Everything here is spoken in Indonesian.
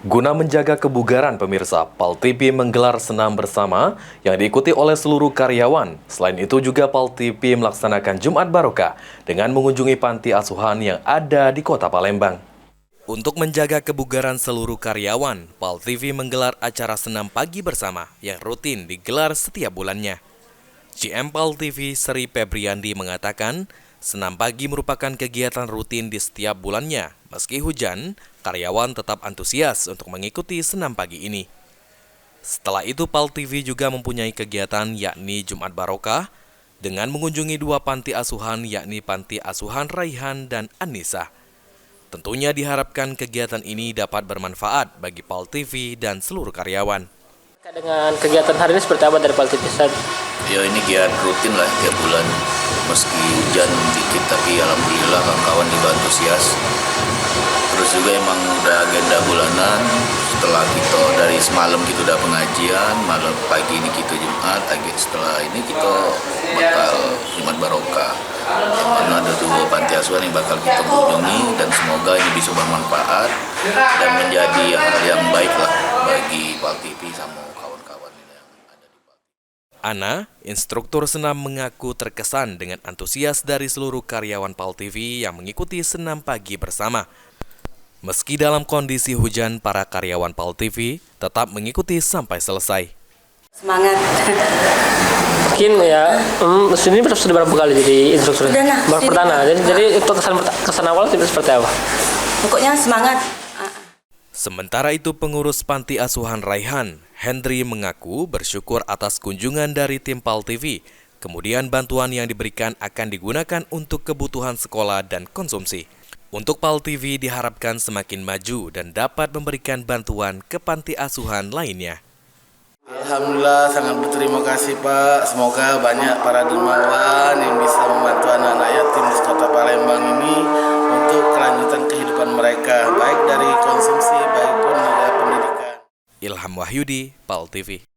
Guna menjaga kebugaran pemirsa, PAL TV menggelar senam bersama yang diikuti oleh seluruh karyawan. Selain itu juga PAL TV melaksanakan Jumat Barokah dengan mengunjungi panti asuhan yang ada di Kota Palembang. Untuk menjaga kebugaran seluruh karyawan, PAL TV menggelar acara senam pagi bersama yang rutin digelar setiap bulannya. GM PAL TV Sri Febriandi mengatakan, senam pagi merupakan kegiatan rutin di setiap bulannya. Meski hujan, karyawan tetap antusias untuk mengikuti senam pagi ini. Setelah itu, PAL TV juga mempunyai kegiatan yakni Jumat Barokah dengan mengunjungi dua panti asuhan yakni Panti Asuhan Raihan dan Anissa. Tentunya diharapkan kegiatan ini dapat bermanfaat bagi PAL TV dan seluruh karyawan. Dengan kegiatan hari ini seperti apa dari PAL TV? Ya ini giat rutin lah tiap bulan. Meski hujan dikit tapi alhamdulillah kawan-kawan juga antusias. Terus juga emang udah agenda bulanan. Setelah kita dari semalam kita udah pengajian, malam pagi ini kita Jumat, setelah ini kita bakal Jumat Barokah. Yang mana ada dua panti asuhan yang bakal kita kunjungi dan semoga ini bisa bermanfaat dan menjadi hal yang baik lah bagi PAL TV sama kawan-kawan yang ada di PAL. Ana, instruktur senam mengaku terkesan dengan antusias dari seluruh karyawan PAL TV yang mengikuti senam pagi bersama. Meski dalam kondisi hujan, para karyawan PAL TV tetap mengikuti sampai selesai. Semangat. Mungkin ya, sini sudah berapa kali jadi instruktur? Perdana. Jadi untuk kesan awal seperti apa? Pokoknya semangat. Sementara itu, pengurus Panti Asuhan Raihan, Hendri, mengaku bersyukur atas kunjungan dari tim PAL TV. Kemudian bantuan yang diberikan akan digunakan untuk kebutuhan sekolah dan konsumsi. Untuk PAL TV diharapkan semakin maju dan dapat memberikan bantuan ke panti asuhan lainnya. Alhamdulillah sangat berterima kasih Pak. Semoga banyak para dermawan yang bisa membantu anak-anak yatim di Kota Palembang ini untuk kelanjutan kehidupan mereka, baik dari konsumsi, baik pun pendidikan. Ilham Wahyudi, PAL TV.